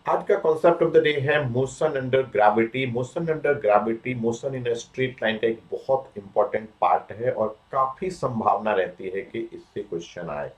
आज का concept of the day है motion under gravity. Motion under gravity, motion in straight line का एक बहुत इंपॉर्टेंट पार्ट है और काफी संभावना रहती है कि इससे क्वेश्चन आए।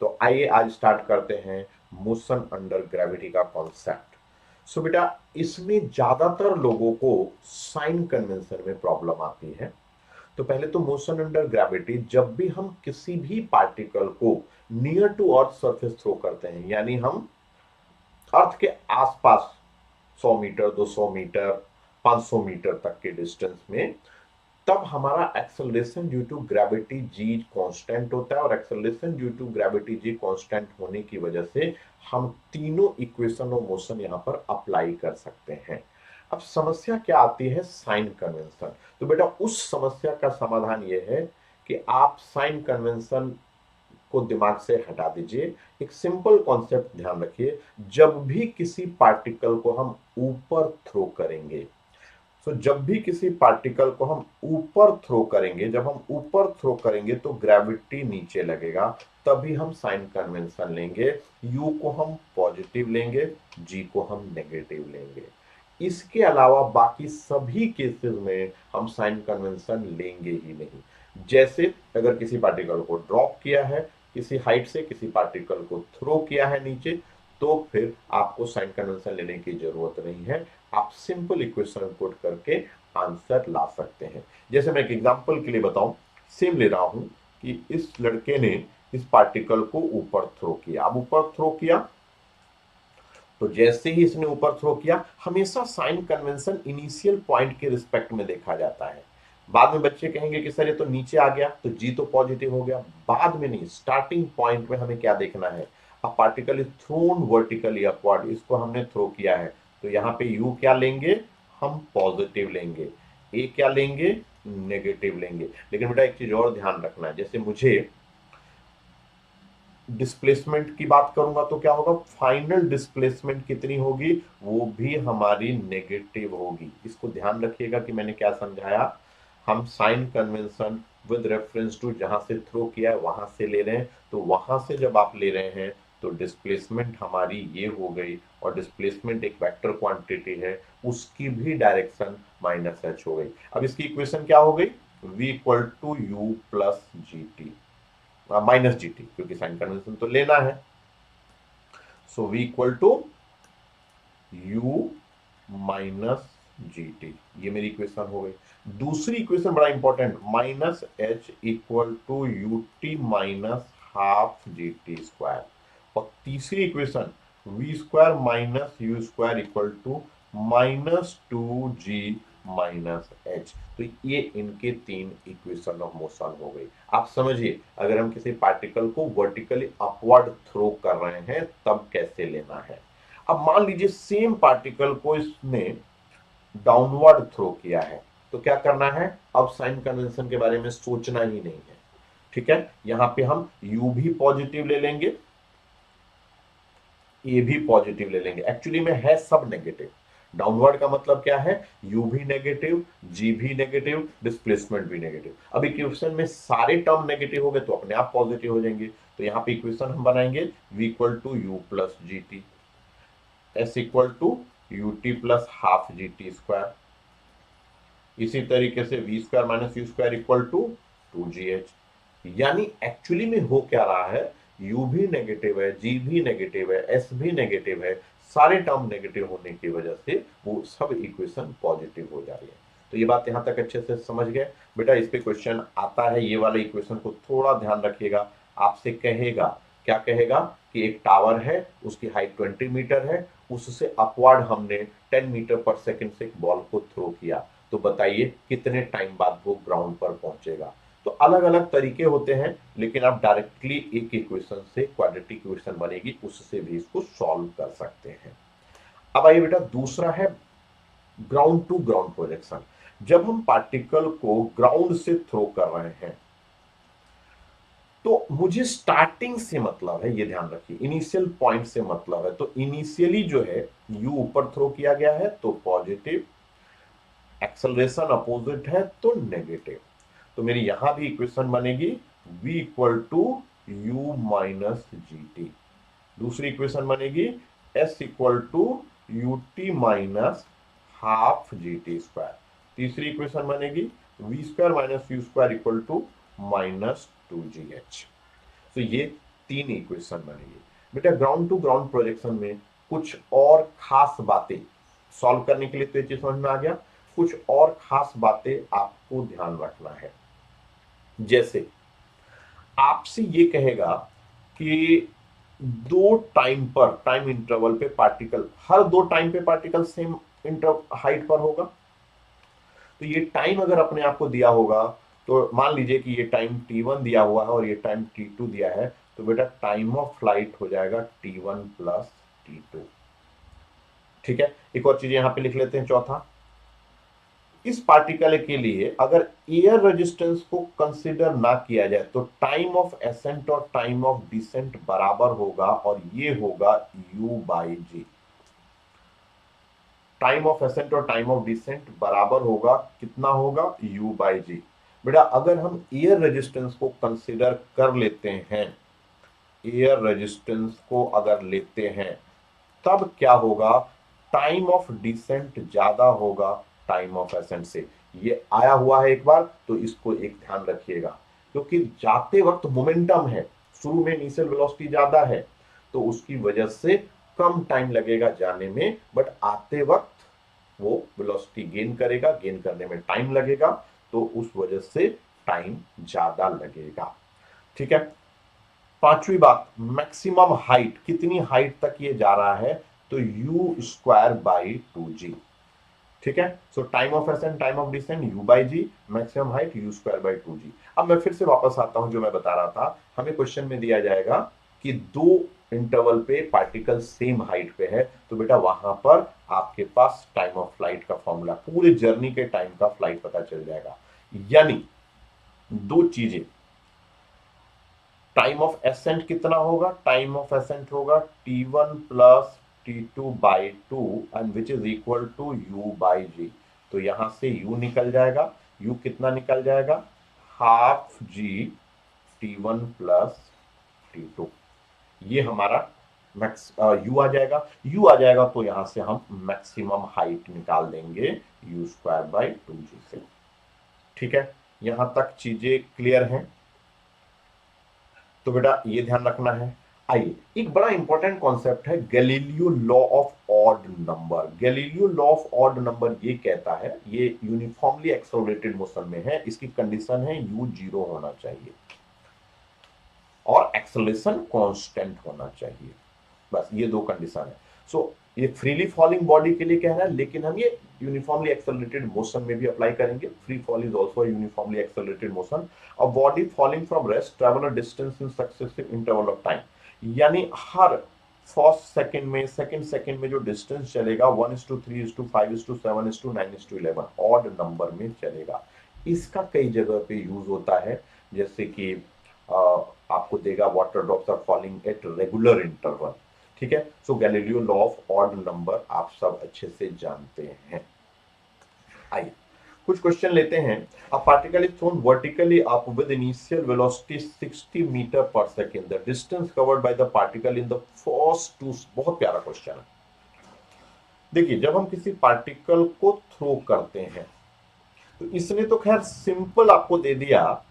तो आइए आज स्टार्ट करते हैं मोशन अंडर ग्रेविटी का कॉन्सेप्ट। सो बेटा, इसमें ज्यादातर लोगों को साइन कन्वेंशन में प्रॉब्लम आती है। तो पहले तो मोशन अंडर ग्रेविटी, जब भी हम किसी भी पार्टिकल को near to earth surface throw करते हैं, यानी हम अर्थ के आसपास 100 मीटर, 200 मीटर, 500 मीटर तक के डिस्टेंस में, तब हमारा acceleration due to gravity g constant होता है। और acceleration due to gravity g constant होने की वजह से हम तीनों इक्वेशन ऑफ मोशन यहां पर अप्लाई कर सकते हैं। अब समस्या क्या आती है? Sign convention. तो बेटा, उस समस्या का समाधान यह है कि आप साइन कन्वेंशन को दिमाग से हटा दीजिए। एक सिंपल कॉन्सेप्ट ध्यान रखिए, जब भी किसी पार्टिकल को हम ऊपर थ्रो करेंगे, जब भी किसी पार्टिकल को हम ऊपर थ्रो करेंगे, जब हम ऊपर थ्रो करेंगे तो ग्रेविटी नीचे लगेगा, तभी हम साइन कन्वेंशन लेंगे। यू को हम पॉजिटिव लेंगे, जी को हम नेगेटिव लेंगे। इसके अलावा बाकी सभी केसेस में हम साइन कन्वेंशन लेंगे ही नहीं। जैसे अगर किसी पार्टिकल को ड्रॉप किया है किसी हाइट से, किसी पार्टिकल को थ्रो किया है नीचे, तो फिर आपको साइन कन्वेंशन लेने की जरूरत नहीं है। आप सिंपल इक्वेशन पुट करके आंसर ला सकते हैं। जैसे मैं एक एग्जांपल के लिए बताऊं, सेम ले रहा हूं कि इस लड़के ने इस पार्टिकल को ऊपर थ्रो किया। अब ऊपर थ्रो किया तो जैसे ही इसने ऊपर थ्रो किया, हमेशा साइन कन्वेंशन इनिशियल पॉइंट के रिस्पेक्ट में देखा जाता है। बाद में बच्चे कहेंगे कि सर ये तो नीचे आ गया तो जी तो पॉजिटिव हो गया। बाद में नहीं, स्टार्टिंग पॉइंट में हमें क्या देखना है? अ particle is thrown vertically upward, इसको हमने थ्रो किया है, तो यहां पे यू क्या लेंगे? हम पॉजिटिव लेंगे। ए क्या लेंगे? नेगेटिव लेंगे। लेकिन बेटा एक चीज और ध्यान रखना है, जैसे मुझे डिस्प्लेसमेंट की बात करूंगा तो क्या होगा? फाइनल डिस्प्लेसमेंट कितनी होगी? वो भी हमारी नेगेटिव होगी। इसको ध्यान रखिएगा कि मैंने क्या समझाया। हम sign convention with reference to जहां से थ्रो किया है वहां से ले रहे हैं। तो वहां से जब आप ले रहे हैं तो डिस्प्लेसमेंट हमारी ये हो गई, और डिस्प्लेसमेंट एक वेक्टर क्वांटिटी है, उसकी भी डायरेक्शन माइनस एच हो गई। अब इसकी इक्वेशन क्या हो गई? v equal to u plus g t, minus g t, क्योंकि साइन कन्वेंशन तो लेना है। So v equal to u minus g t, ये मेरी इक्वेशन हो गई। दूसरी इक्वेशन बड़ा important, minus h equal to u t minus half g t square. और तीसरी equation v square minus u square equal to minus two g minus h. तो ये इनके तीन इक्वेशन ऑफ मोशन हो गई। आप समझिए, अगर हम किसी पार्टिकल को वर्टिकली अपवर्ड थ्रो कर रहे हैं तब कैसे लेना है। अब मान लीजिए सेम पार्टिकल को इसने डाउनवर्ड थ्रो किया है, तो क्या करना है? अब साइन कन्वेंशन के बारे में सोचना ही नहीं है। ठीक है, यहां पे हम u भी पॉजिटिव ले लेंगे, ए भी पॉजिटिव ले लेंगे। एक्चुअली में है सब नेगेटिव। डाउनवर्ड का मतलब क्या है? u भी नेगेटिव, g भी नेगेटिव, डिस्प्लेसमेंट भी नेगेटिव। अब इक्वेशन में सारे टर्म नेगेटिव हो गए तो अपने आप पॉजिटिव हो जाएंगे। तो यहां पे इक्वेशन हम बनाएंगे v equal to u plus g t, s equal to u t plus half g t square. इसी तरीके से v square minus u square equal to two g h. यानी एक्चुअली में हो क्या रहा है? u भी नेगेटिव है, g भी नेगेटिव है, s भी नेगेटिव है। सारे टर्म नेगेटिव होने की वजह से वो सब इक्वेशन पॉजिटिव हो जा रही है। तो ये बात यहां तक अच्छे से समझ गए। बेटा इस पे क्वेश्चन आता है, ये वाले इक्वेशन को थोड़ा ध्यान रखिएगा। आपसे कहेगा, क्या कहेगा? कि एक टावर है, उसकी हाइट 20 मीटर है, उससे अपवर्ड हमने 10 मीटर पर सेकंड से एक बॉल को थ्रो किया, तो बताइए कितने टाइम बाद वो ग्राउंड पर पहुंचेगा। तो अलग अलग तरीके होते हैं, लेकिन आप डायरेक्टली एक इक्वेशन से क्वाड्रेटिक इक्वेशन बनेगी, उससे भी इसको सॉल्व कर सकते हैं। अब आइए बेटा, दूसरा है ग्राउंड टू ग्राउंड प्रोजेक्शन। जब हम पार्टिकल को ग्राउंड से थ्रो कर रहे हैं तो मुझे स्टार्टिंग से मतलब है, ये ध्यान रखिए, इनिशियल पॉइंट से मतलब है। तो इनिशियली जो है यू ऊपर थ्रो किया गया है तो पॉजिटिव, एक्सेलरेशन अपोजिट है तो नेगेटिव। तो मेरी यहां भी इक्वेशन बनेगी v equal to u minus g t. दूसरी इक्वेशन बनेगी s equal to u t minus half g t square. तीसरी इक्वेशन बनेगी v square minus u square equal to minus two g h. तो ये तीन equation बनेगी। बेटा ground to ground projection में कुछ और खास बातें सॉल्व करने के लिए तो ये चीज समझ में आ गया। कुछ और खास बातें आपको ध्यान रखना है। जैसे आपसे ये कहेगा कि दो टाइम पर, टाइम इंटरवल पे पार्टिकल, हर दो टाइम पे पार्टिकल सेम इंटर हाइट पर होगा। तो ये टाइम अगर अपने आप को दिया होगा, तो मान लीजिए कि ये टाइम t1 दिया हुआ है और ये टाइम t2 दिया है, तो बेटा टाइम ऑफ फ्लाइट हो जाएगा t1 प्लस t2। ठीक है, एक और चीज यहां पे लिख लेते हैं चौथा। इस पार्टिकल के लिए अगर एयर रेजिस्टेंस को कंसीडर ना किया जाए तो टाइम ऑफ एसेंट और टाइम ऑफ डिसेंट बराबर होगा, और ये होगा u by g. Time of ascent और टाइम ऑफ डिसेंट बराबर होगा, कितना होगा, u बाई जी। बेटा अगर हम एयर रेजिस्टेंस को कंसीडर कर लेते हैं, एयर रेजिस्टेंस को अगर लेते हैं, तब क्या होगा, टाइम ऑफ डिसेंट ज्यादा होगा टाइम ऑफ एसेंट से। ये आया हुआ है एक बार, तो इसको एक ध्यान रखिएगा, क्योंकि जाते वक्त मोमेंटम है, शुरू में इनिशियल वेलोसिटी ज्यादा है, तो उसकी वजह से कम टाइम लगेगा जाने में, बट आते वक्त वो वेलोसिटी गेन करेगा, गेन करने में टाइम लगेगा, तो उस वजह से टाइम ज्यादा लगेगा। ठीक है। पांचवी बात, मैक्सिमम हाइट, कितनी हाइट तक ये जा रहा है, तो u square by two g. ठीक है, so time of ascent time of descent u by g, maximum height u square by two g. अब मैं फिर से वापस आता हूं, जो मैं बता रहा था, हमें क्वेश्चन में दिया जाएगा कि दो इंटरवल पे पार्टिकल सेम हाइट पे है, तो बेटा वहां पर आपके पास टाइम ऑफ फ्लाइट का फॉर्मूला, पूरे जर्नी के टाइम का फ्लाइट पता चल जाएगा। यानी दो चीजें, टाइम ऑफ एसेंट कितना होगा, टाइम ऑफ एसेंट होगा t1 plus t2 by two, and which is equal to u by g. तो यहां से u निकल जाएगा, u कितना निकल जाएगा, हाफ जी t1 प्लस t2। ये हमारा मैक्स u आ जाएगा, u आ जाएगा तो यहां से हम मैक्सिमम हाइट निकाल देंगे u स्क्वायर बाई टू जी से। ठीक है, यहां तक चीजें क्लियर हैं। तो बेटा ये ध्यान रखना है। आइए, एक बड़ा इंपॉर्टेंट कॉन्सेप्ट है Galileo law of odd number. Galileo law of odd number ये कहता है, ये यूनिफॉर्मली एक्सेलरेटेड मोशन में है, इसकी कंडीशन है u जीरो होना चाहिए और एक्सेलरेशन कांस्टेंट होना चाहिए। बस ये दो कंडीशन है। सो ये फ्रीली फॉलिंग बॉडी के लिए कह रहा है, लेकिन हम ये यूनिफॉर्मली एक्सेलरेटेड मोशन में भी अप्लाई करेंगे। Free fall is also uniformly accelerated motion. A body falling from rest travel a distance in successive interval of time. यानी हर फर्स्ट सेकंड में, सेकंड सेकंड में जो डिस्टेंस चलेगा 1:3:5:7:9:11 ऑड नंबर में चलेगा। इसका कई जगह पे यूज होता है, जैसे कि आपको देगा water drops are falling at regular interval. ठीक है, so Galileo law of odd number आप सब अच्छे से जानते हैं। आइए कुछ क्वेश्चन लेते हैं। A particle is thrown vertically up with initial velocity 60 metre per second, the distance covered by the particle in the first two, बहुत प्यारा क्वेश्चन है। देखिए जब हम किसी पार्टिकल को थ्रो करते हैं, तो इसने तो खैर सिंपल आपको दे दिया,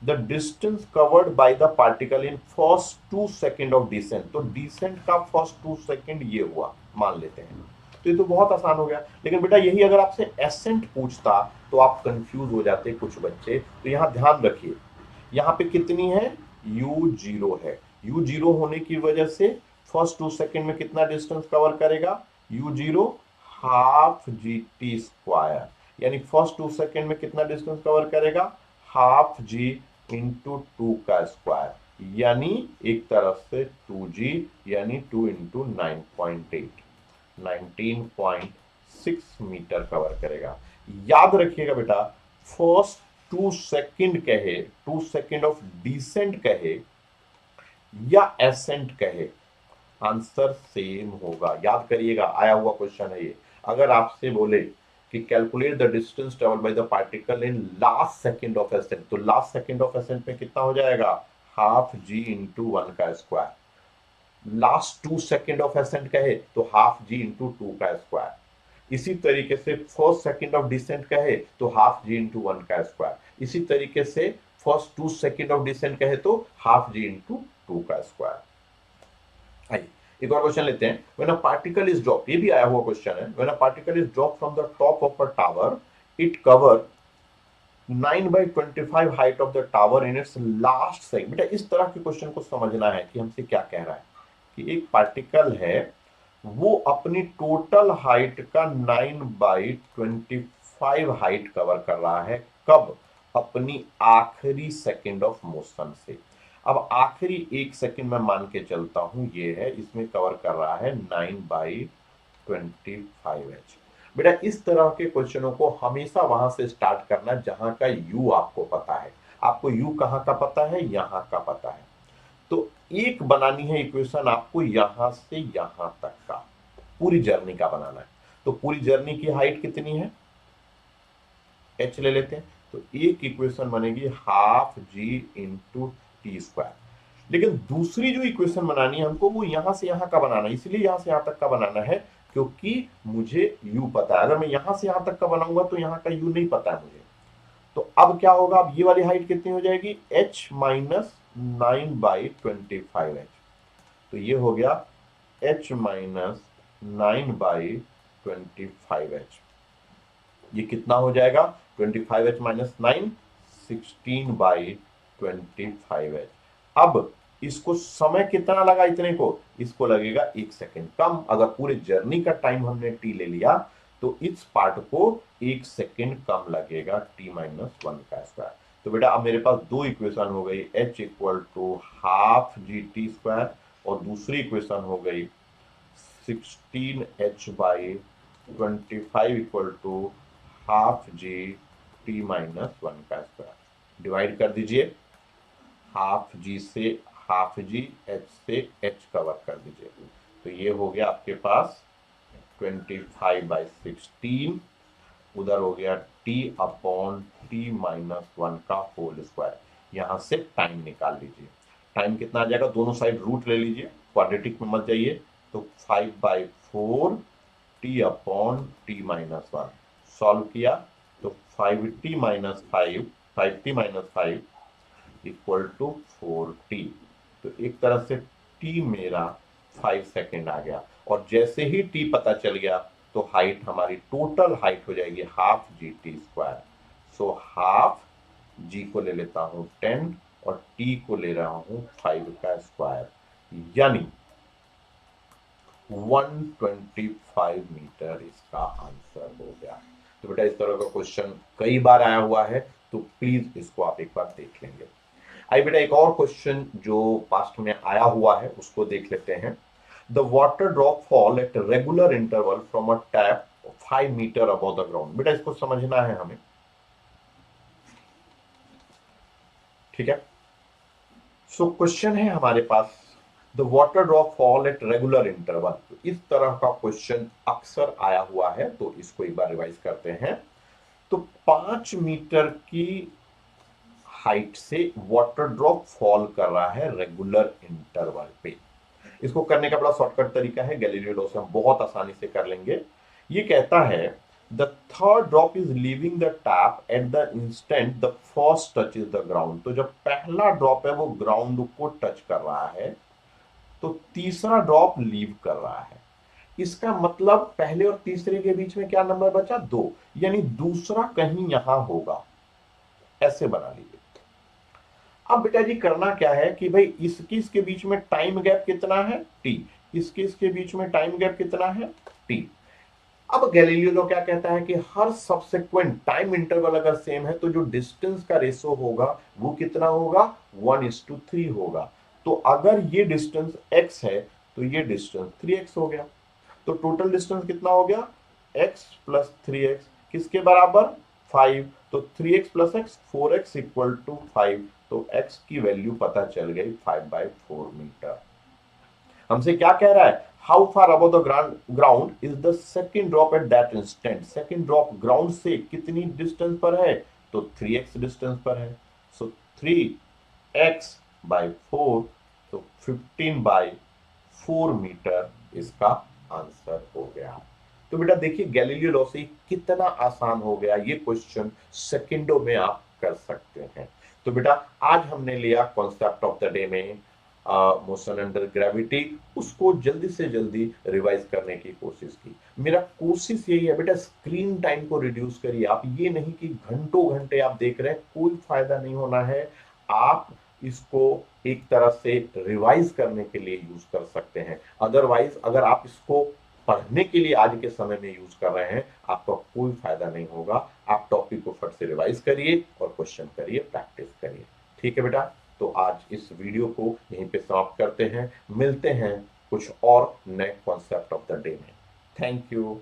the distance covered by the particle in first 2 second of descent. तो डिसेंट का फर्स्ट 2 सेकेंड ये हुआ, मान लेते हैं, तो ये तो बहुत आसान हो गया। लेकिन बेटा यही अगर आपसे एसेंट पूछता तो आप कंफ्यूज हो जाते कुछ बच्चे। तो यहां ध्यान रखिए, यहां पे कितनी है, u जीरो है। u जीरो होने की वजह से फर्स्ट 2 सेकेंड में कितना डिस्टेंस कवर करेगा, u zero half g t square. यानी फर्स्ट 2 सेकेंड में कितना डिस्टेंस कवर करेगा, हाफ जी इंटू टू का स्क्वायर, यानी एक तरफ से 2g, यानी 2 इंटू 9.8, 19.6 मीटर कवर करेगा। याद रखिएगा बेटा, फर्स्ट 2 सेकेंड कहे, 2 सेकेंड ऑफ डिसेंट कहे या एसेंट कहे, आंसर सेम होगा। याद करिएगा, आया हुआ क्वेश्चन है ये। अगर आपसे बोले कि calculate the distance travel by the particle in last second of ascent, तो लास्ट सेकंड ऑफ एसेंट में कितना हो जाएगा, हाफ जी इंटू वन का square. Last 2 second of ascent कहे तो हाफ जी इंटू 2 का स्क्वायर। इसी तरीके से फर्स्ट सेकेंड ऑफ डिसेंट कहे तो हाफ जी इंटू 1 का स्क्वायर। इसी तरीके से फर्स्ट 2 सेकेंड ऑफ डिसेंट कहे तो हाफ जी इंटू 2 का स्क्वायर। आइए एक और क्वेश्चन लेते हैं। When a particle is drop, ये भी आया हुआ क्वेश्चन है। When a particle is drop from the top of a tower, it cover 9/25 height of the tower in its last segment. बेटा इस तरह के क्वेश्चन को समझना है कि हमसे क्या कह रहा है कि एक पार्टिकल है, वो अपनी टोटल हाइट का 9/25 हाइट कवर कर रहा है। कब? अपनी आखिरी सेकेंड ऑफ मोशन से। अब आखिरी 1 सेकेंड में मान के चलता हूं ये है, इसमें कवर कर रहा है 9/25h। बेटा इस तरह के क्वेश्चनों को हमेशा वहां से स्टार्ट करना जहां का यू आपको पता है। आपको यू कहां का पता है? यहां का पता है। तो एक बनानी है इक्वेशन आपको यहां से यहां तक का, पूरी जर्नी का बनाना है। तो पूरी जर्नी की हाइट कितनी है? एच ले लेते हैं। तो एक इक्वेशन बनेगी half g into T square. लेकिन दूसरी जो इक्वेशन बनानी है हमको, वो यहां से यहां का बनाना है। इसलिए यहां से यहां तक का बनाना है क्योंकि मुझे u पता है। अगर मैं यहां से यहां तक का बनाऊंगा तो यहां का u नहीं पता है मुझे। तो अब क्या होगा? अब ये वाली हाइट कितनी हो जाएगी? h minus 9/25h। तो ये हो गया h माइनस 9/25h। ये कितना हो जाएगा? 25h minus 9, 16/25h। अब इसको समय कितना लगा इतने को? इसको लगेगा 1 सेकेंड कम। अगर पूरे जर्नी का टाइम हमने टी ले लिया तो इस पार्ट को 1 सेकेंड कम लगेगा, टी माइनस 1 का स्क्वायर। तो बेटा अब मेरे पास दो इक्वेशन हो गई, h equal to half g t square, और दूसरी इक्वेशन हो गई 16h/25 equal to half g t minus 1 का स्क्वायर। डिवाइड कर दीजिए, हाफ जी से हाफ जी, एच से एच कवर कर दीजिए। तो ये हो गया आपके पास 25/16, उधर हो गया टी अपॉन टी माइनस 1 का होल स्क्वायर। यहां से टाइम निकाल लीजिए। टाइम कितना आ जाएगा? दोनों साइड रूट ले लीजिए, क्वाड्रेटिक में मत जाइए। तो 5/4 T upon T minus 1 solve किया तो 5t - 5 इक्वल टू 4t। तो एक तरह से t मेरा 5 सेकेंड आ गया। और जैसे ही t पता चल गया तो हाइट हमारी टोटल हाइट हो जाएगी half g t square. So half g को ले लेता हूं 10 और t को ले रहा हूं 5 का स्क्वायर, यानी 125 मीटर इसका आंसर हो गया। तो बेटा इस तरह का क्वेश्चन कई बार आया हुआ है, तो प्लीज इसको आप एक बार देख लेंगे। आई बेटा एक और क्वेश्चन जो पास्ट में आया हुआ है उसको देख लेते हैं। The water drop fall at regular interval from a tap 5 metre above the ground. बेटा इसको समझना है हमें, ठीक है। सो क्वेश्चन है हमारे पास, the water drop fall at regular interval. तो इस तरह का क्वेश्चन अक्सर आया हुआ है, तो इसको एक बार रिवाइज करते हैं। तो 5 मीटर की हाइट से वाटर ड्रॉप फॉल कर रहा है रेगुलर इंटरवल पे। इसको करने का बड़ा शॉर्टकट तरीका है, गैलीलियो लॉ से हम बहुत आसानी से कर लेंगे। ये कहता है the third drop is leaving the tap at the instant the first touch is the ground. तो जब पहला ड्रॉप है वो ग्राउंड को टच कर रहा है, तो तीसरा ड्रॉप लीव कर रहा है। इसका मतलब पहले और तीसरे के बीच में क्या नंबर बचा? 2, यानी दूसरा कहीं यहां होगा। ऐसे बना लीजिए। अब बेटा जी करना क्या है कि भाई इसकी इसके बीच में टाइम गैप कितना है? टी। इसके इसके बीच में टाइम गैप कितना है? टी। अब गैलीलियो लॉ क्या कहता है कि हर सब्सिक्वेंट टाइम इंटरवल अगर सेम है तो जो डिस्टेंस का रेशो होगा वो कितना होगा? 1:3 होगा। तो अगर ये डिस्टेंस x है तो ये डिस्टेंस 3x हो गया। तो टोटल डिस्टेंस कितना हो गया? x प्लस 3x किसके बराबर? 5। तो 3x plus x 4x equal to 5। तो x की वैल्यू पता चल गई 5/4 मीटर। हमसे क्या कह रहा है? How far above the ground is the second drop at that instant. Second drop ground से कितनी डिस्टेंस पर है? तो 3x डिस्टेंस पर है। सो 3x/4, तो 15/4 4 मीटर इसका आंसर हो गया। तो बेटा देखिए गैलीलियो लॉ से कितना आसान हो गया, ये क्वेश्चन सेकंडों में आप कर सकते हैं। तो बेटा आज हमने लिया कॉन्सेप्ट ऑफ द डे में मोशन अंडर ग्रेविटी, उसको जल्दी से जल्दी रिवाइज करने की कोशिश की। मेरा कोशिश यही है बेटा, स्क्रीन टाइम को रिड्यूस करिए। आप ये नहीं कि घंटों घंटे आप देख रहे हैं, कोई फायदा नहीं होना है। आप इसको एक तरह से रिवाइज करने के लिए यूज कर सकते हैं। अदरवाइज अगर आप इसको पढ़ने के लिए आज के समय में यूज कर रहे हैं, आपका कोई फायदा नहीं होगा। आप टॉपिक को फट से रिवाइज करिए और क्वेश्चन करिए, प्रैक्टिस करिए। ठीक है बेटा, तो आज इस वीडियो को यहीं पे समाप्त करते हैं। मिलते हैं कुछ और नए कॉन्सेप्ट ऑफ द डे में। Thank you.